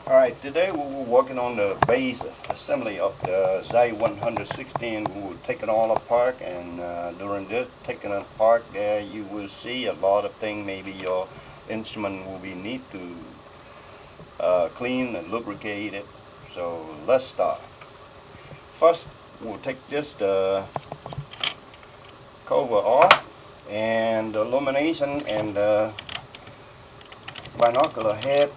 Alright, today we were working on the base assembly of the Zeiss 116. We will take it all apart, and during this taking it apart there you will see a lot of things. Maybe your instrument will be need to clean and lubricate it. So let's start. First we'll take this cover off, and the illumination and the binocular head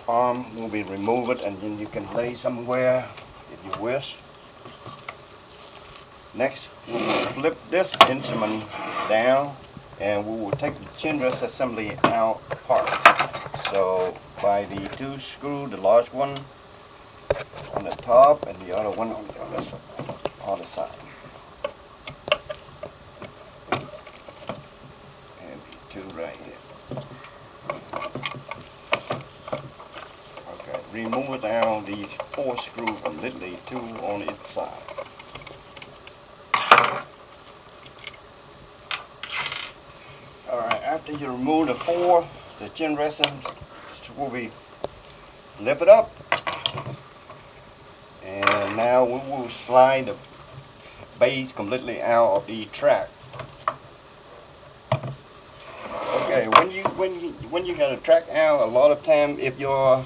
arm will be removed, and then you can lay somewhere if you wish. Next we will flip this instrument down, and we will take the chin rest assembly out apart. So by the two screws, the large one on the top and the other one on the other side. And the two right here. Remove down these 4 screws completely, 2 on each side. Alright, after you remove the 4, the chin rest will be lifted up. And now we will slide the base completely out of the track. Okay, when you got a track out, a lot of time if your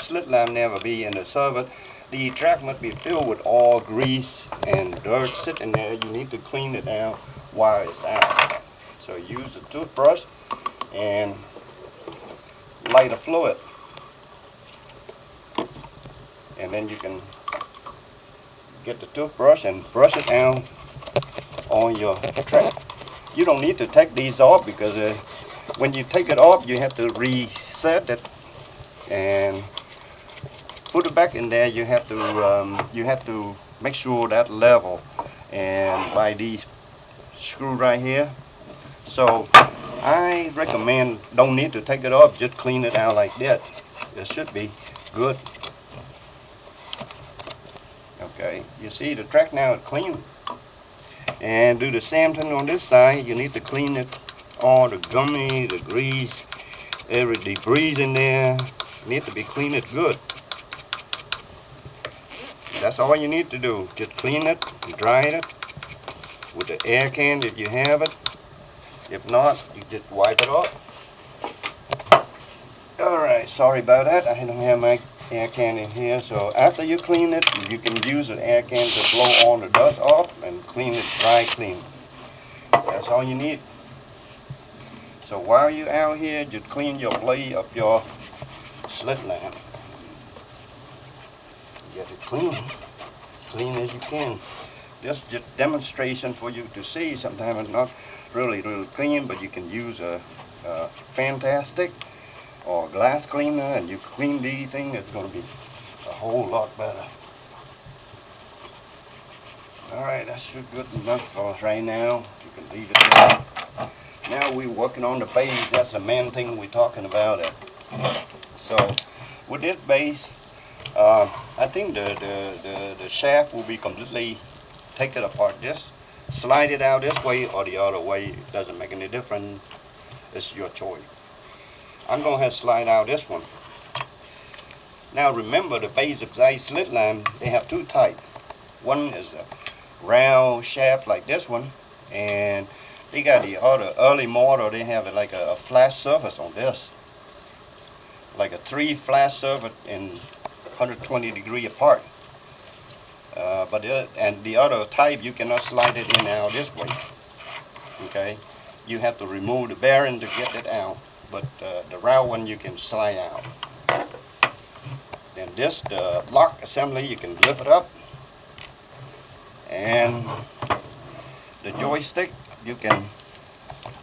slit lamp never be in the service, the track must be filled with all grease and dirt sitting there. You need to clean it down while it's out. So use the toothbrush and light the fluid, and then you can get the toothbrush and brush it down on your track. You don't need to take these off, because when you take it off you have to reset it and put it back in there. You have to make sure that level, and by these screw right here. So I recommend don't need to take it off, just clean it out like that. It should be good. Okay, you see the track now is clean. And do the same thing on this side. You need to clean it, all the gummy, the grease, every debris in there need to be cleaned good. That's all you need to do. Just clean it, dry it with the air can if you have it. If not, you just wipe it off. Alright, sorry about that. I don't have my air can in here. So after you clean it, you can use an air can to blow all the dust off and clean it dry clean. That's all you need. So while you're out here, just clean your blade of your slit lamp. Get it clean as you can. Just demonstration for you to see. Sometimes it's not really clean, but you can use a fantastic or glass cleaner, and you clean these things, it's going to be a whole lot better. Alright, that's good enough for us right now. You can leave it there. Now we're working on the base. That's the main thing we're talking about. So with this base, I think the shaft will be completely taken apart. Just slide it out this way or the other way. It doesn't make any difference. It's your choice. I'm going to have to slide out this one. Now remember, the base of Zeiss slit lamp, they have 2 types. One is a round shaft like this one, and they got the other early model. They have like a flat surface on this, like a 3 flat surface in 120 degree apart. And the other type, you cannot slide it in out this way. Okay, you have to remove the bearing to get it out. But the round one you can slide out. Then this, the lock assembly, you can lift it up, and the joystick, you can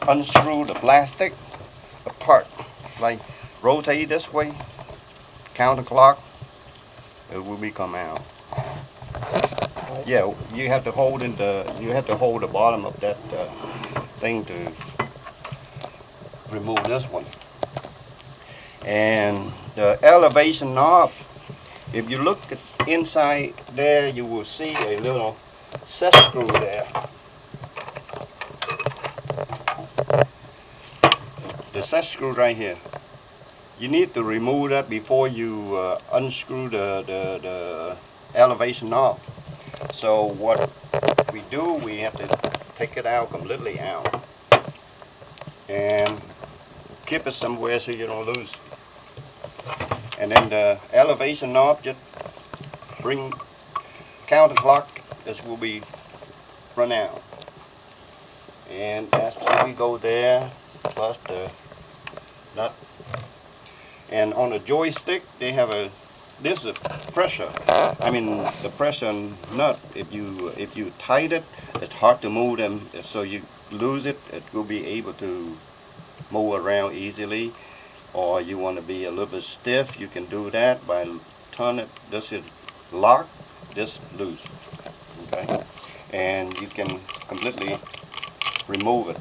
unscrew the plastic apart, like rotate this way, counterclock, it will come out. Yeah, you have to hold the bottom of that thing to remove this one. And the elevation knob, if you look at inside there, you will see a little set screw there. The set screw right here. You need to remove that before you unscrew the elevation knob. So what we do, we have to take it out completely out and keep it somewhere so you don't lose. And then the elevation knob, just bring counterclock, this will be run out. And after we go there, plus the nut. And on the joystick, they have this is a pressure. I mean the pressure nut. If you tighten it, it's hard to move them. So you lose it, it will be able to move around easily. Or you want to be a little bit stiff, you can do that by turn it. This is lock, this loose. Okay, and you can completely remove it.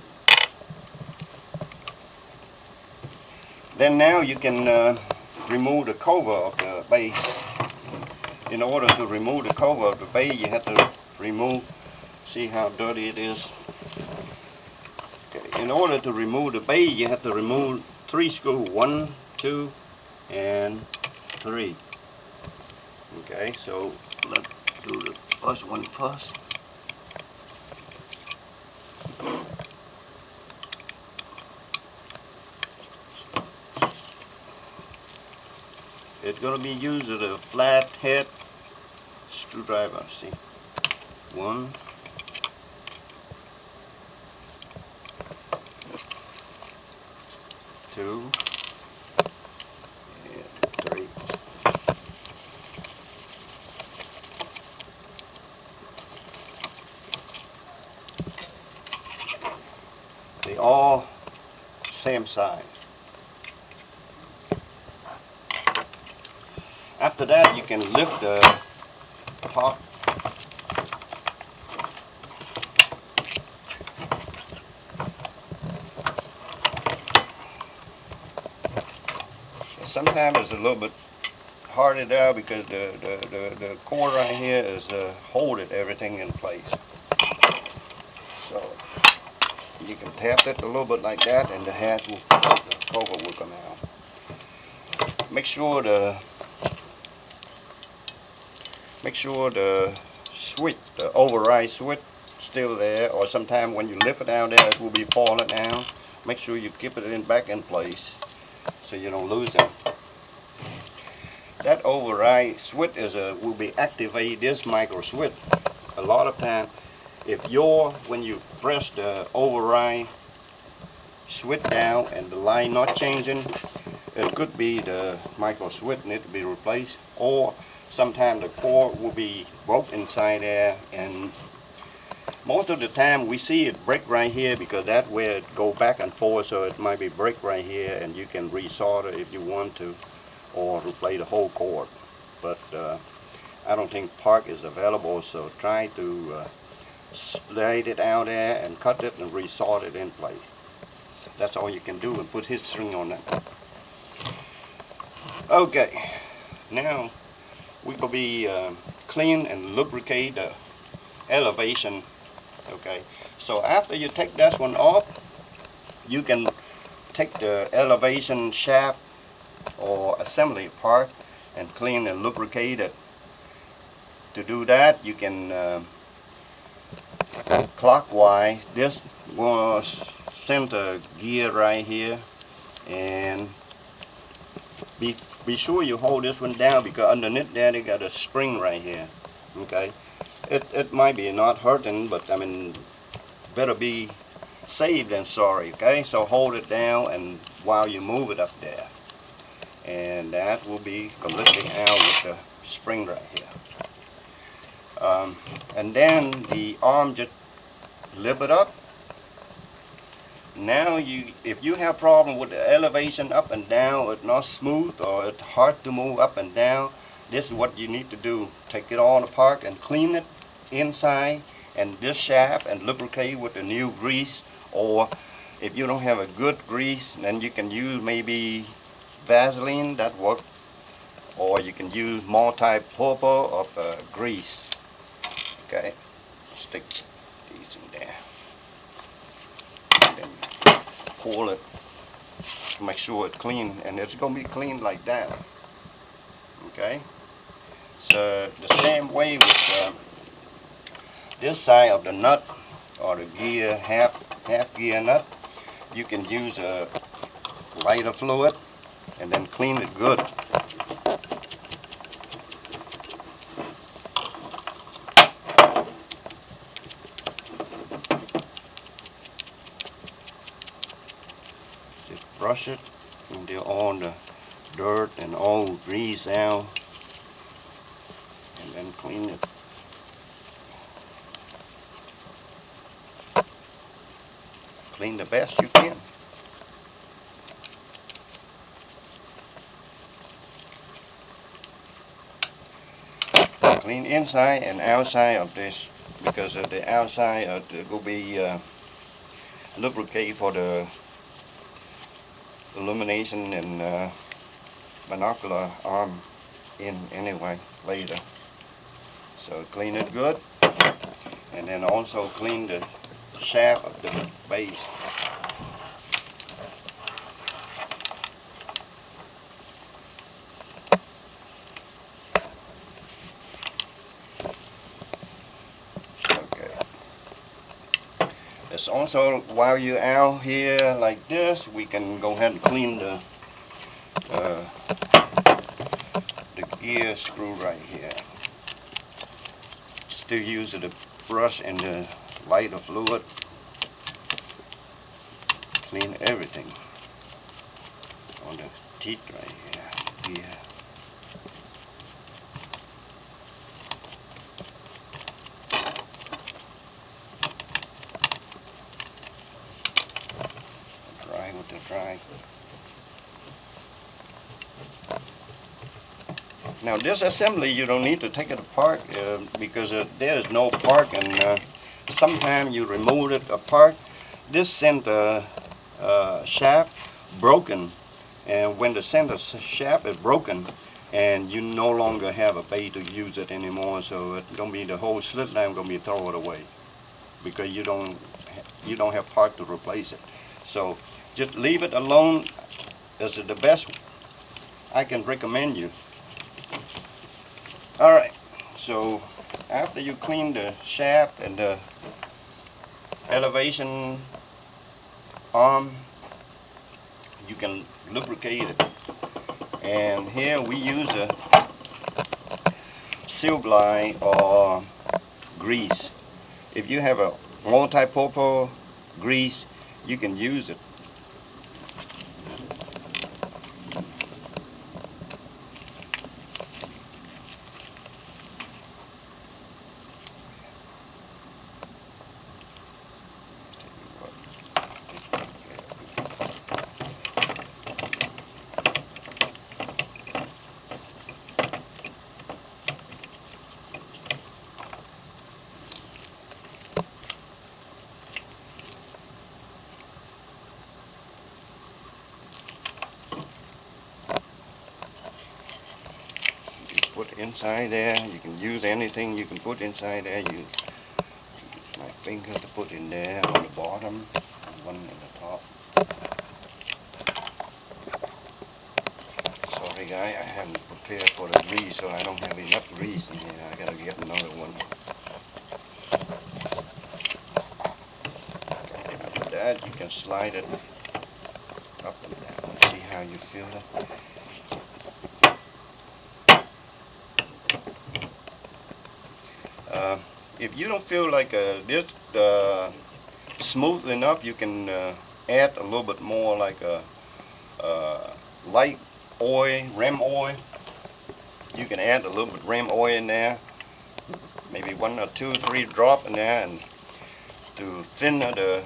Then now you can remove the cover of the base. In order to remove the cover of the base, you have to remove, see how dirty it is. Okay. In order to remove the base, you have to remove 3 screws, 1, 2, and 3. Okay, so let's do the first one first. It's going to be used with a flat head screwdriver. See, 1, 2, and 3. They all same size. After that, you can lift the top. Sometimes it's a little bit harder there because the cord right here is holding everything in place. So you can tap it a little bit like that, and the cover will come out. Make sure the switch, the override switch, still there, or sometime when you lift it down there, it will be falling down. Make sure you keep it back in place so you don't lose it. That override switch will be activate this micro switch. A lot of time, when you press the override switch down and the line not changing, it could be the micro switch need to be replaced, or sometimes the cord will be broke inside there, and most of the time we see it break right here because that's where it go back and forth, so it might be break right here, and you can resolder if you want to, or replace the whole cord. But I don't think part is available, so try to slide it out there and cut it and resolder it in place. That's all you can do, and put his string on that. Okay, now we will be clean and lubricate the elevation. Okay, so after you take that one off, you can take the elevation shaft or assembly part and clean and lubricate it. To do that, you can clockwise. This was center gear right here, and be sure you hold this one down because underneath there they got a spring right here. Okay, it might be not hurting, but I mean, better be safe than sorry. Okay, so hold it down and while you move it up there, and that will be completely out with the spring right here. And then the arm, just lift it up. Now if you have problem with the elevation up and down, it's not smooth or it's hard to move up and down, this is what you need to do. Take it all apart and clean it inside and this shaft and lubricate with the new grease, or if you don't have a good grease, then you can use maybe Vaseline, that works, or you can use multi-purpose of grease. Okay, stick these in there, and then pull it just make sure it's clean, and it's going to be clean like that. Okay, so the same way with this side of the nut, or the gear, half gear nut, you can use a lighter fluid and then clean it good. Just brush it until all the dirt and all grease out, and then clean it. Clean the best you can. Clean inside and outside of this, because of the outside will be lubricate for the illumination and binocular arm in anyway later. So clean it good, and then also clean the shaft of the base. Okay. It's also, while you're out here like this, we can go ahead and clean the gear screw right here. Still use the brush and the lighter fluid. Clean everything on the teeth right here. Dry with the dry. Now this assembly, you don't need to take it apart because there is no part, and sometimes you remove it apart. This center shaft broken, and when the center shaft is broken and you no longer have a bay to use it anymore, so it's gonna be the whole slit lamp gonna be thrown away because you don't have part to replace it. So just leave it alone. This is the best I can recommend you. Alright, so after you clean the shaft and the elevation arm, you can lubricate it. And here we use a seal glide or grease. If you have a multi-purpose grease, you can use it. Put inside there. You can use anything you can put inside there. You use my finger to put in there on the bottom, and one on the top. Sorry guy, I haven't prepared for the grease, so I don't have enough grease in here. I gotta get another one. After that, you can slide it up and down. See how you feel it. If you don't feel like this smooth enough, you can add a little bit more, like a light oil, ram oil. You can add a little bit ram oil in there, maybe 1 or 2, 3 drops in there, and to thin the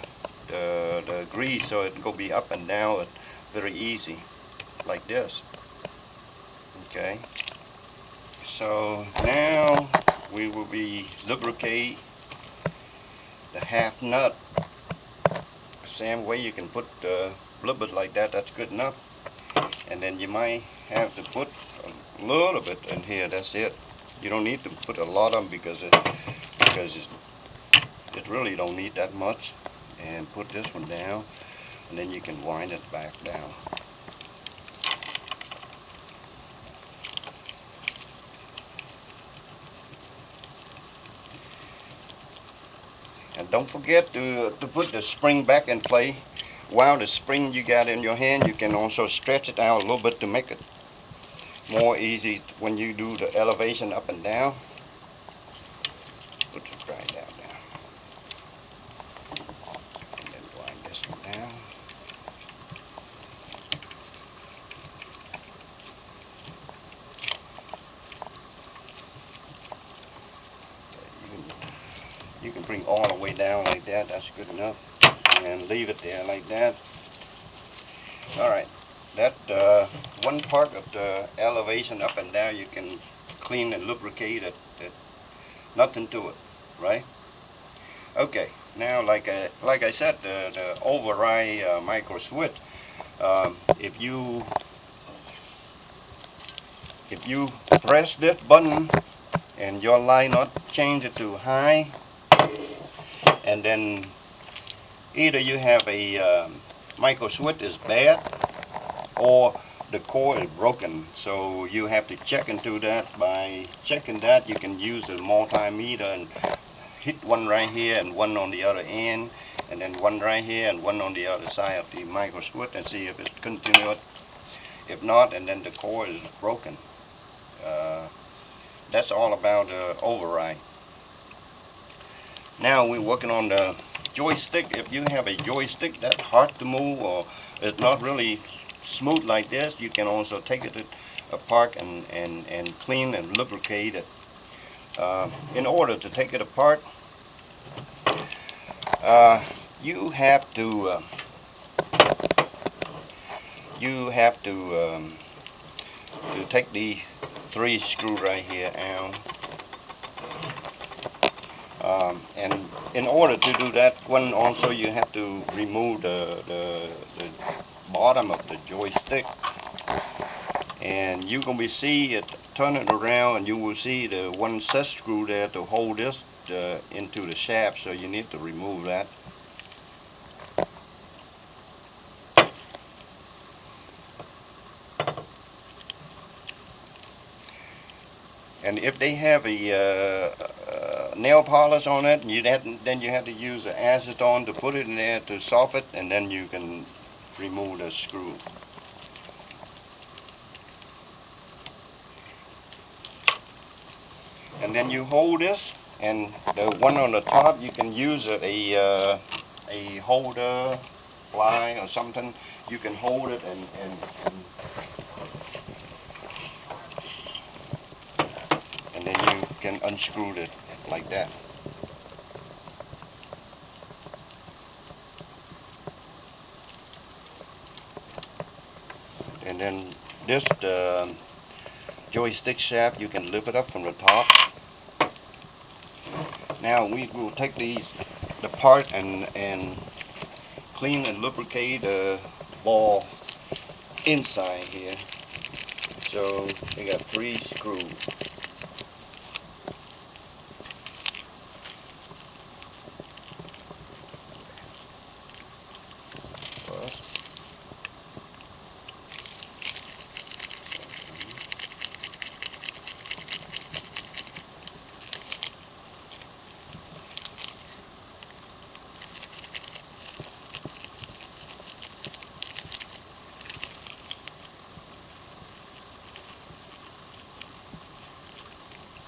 grease, so it will be up and down very easy, like this. Okay. So now we will be lubricate the half nut. Same way, you can put a little bit like that. That's good enough. And then you might have to put a little bit in here. That's it. You don't need to put a lot of them because it really don't need that much. And put this one down, and then you can wind it back down. don't forget to put the spring back in play. While the spring you got in your hand, you can also stretch it out a little bit to make it more easy when you do the elevation up and down. Put the grind down now. And then grind this one down. You can bring all the way down like that. That's good enough. And leave it there like that. Alright. That one part of the elevation up and down, you can clean and lubricate it. Nothing to it, right? Okay, now like I said, the override micro switch. If you press this button and your line not change it to high, and then either you have a micro switch is bad, or the core is broken, so you have to check into that. By checking that, you can use the multimeter and hit one right here and one on the other end, and then one right here and one on the other side of the micro switch, and see if it's continuous. If not, and then the core is broken. That's all about override. Now we're working on the joystick. If you have a joystick that's hard to move, or it's not really smooth like this, you can also take it apart and clean and lubricate it. In order to take it apart, you have to take the 3 screw right here out. And in order to do that one, also you have to remove the bottom of the joystick, and you can see it, turn it around, and you will see the one set screw there to hold this into the shaft, so you need to remove that. And if they have a nail polish on it, then you have to use the acetone to put it in there to soften it, and then you can remove the screw. And then you hold this, and the one on the top, you can use a holder, fly or something. You can hold it and then you can unscrew it like that. And then this joystick shaft, you can lift it up from the top. Now we will take the part and clean and lubricate the ball inside here. So we got 3 screws.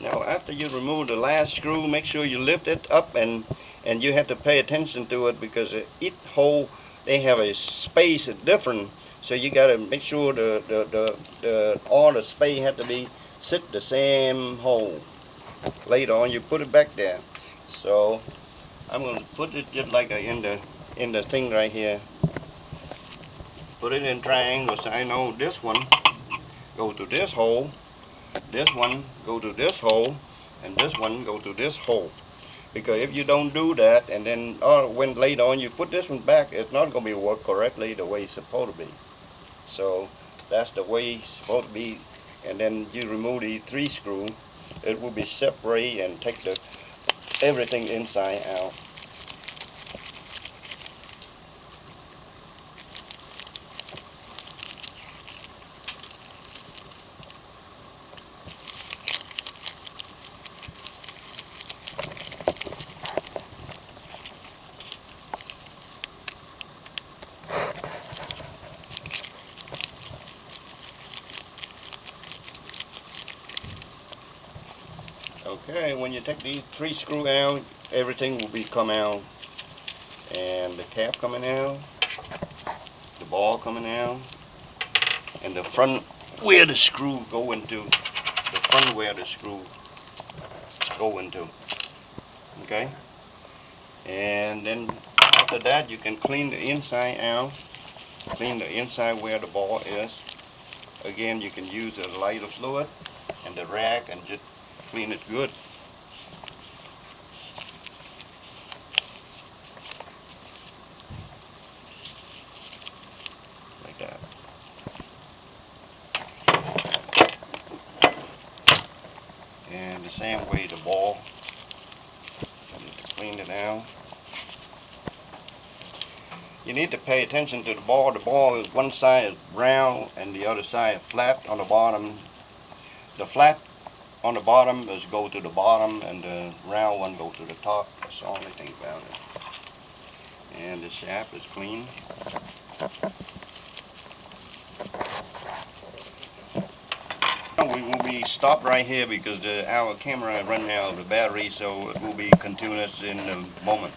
Now after you remove the last screw, make sure you lift it up, and you have to pay attention to it, because each hole, they have a space different, so you got to make sure all the space had to be sit the same hole. Later on you put it back there. So I'm going to put it just like in the thing right here. Put it in triangle, so I know this one go to this hole, this one go to this hole, and this one go to this hole. Because if you don't do that, and then when later on you put this one back, it's not going to be work correctly the way it's supposed to be. So that's the way it's supposed to be. And then you remove the 3 screw, it will be separate and take everything inside out. Okay, when you take these 3 screws out, everything will be come out. And the cap coming out, the ball coming out, and the front where the screw go into, the front where the screw go into. Okay? And then after that you can clean the inside out, clean the inside where the ball is. Again, you can use a lighter fluid and the rag and just clean it good. Like that. And the same way the ball, you need to clean it out. You need to pay attention to the ball. The ball is one side is round and the other side flat on the bottom. The flat on the bottom is go to the bottom and the round one go to the top. That's the only thing about it. And the shaft is clean. We will be stopped right here because our camera is running out of the battery, so it will be continuous in a moment.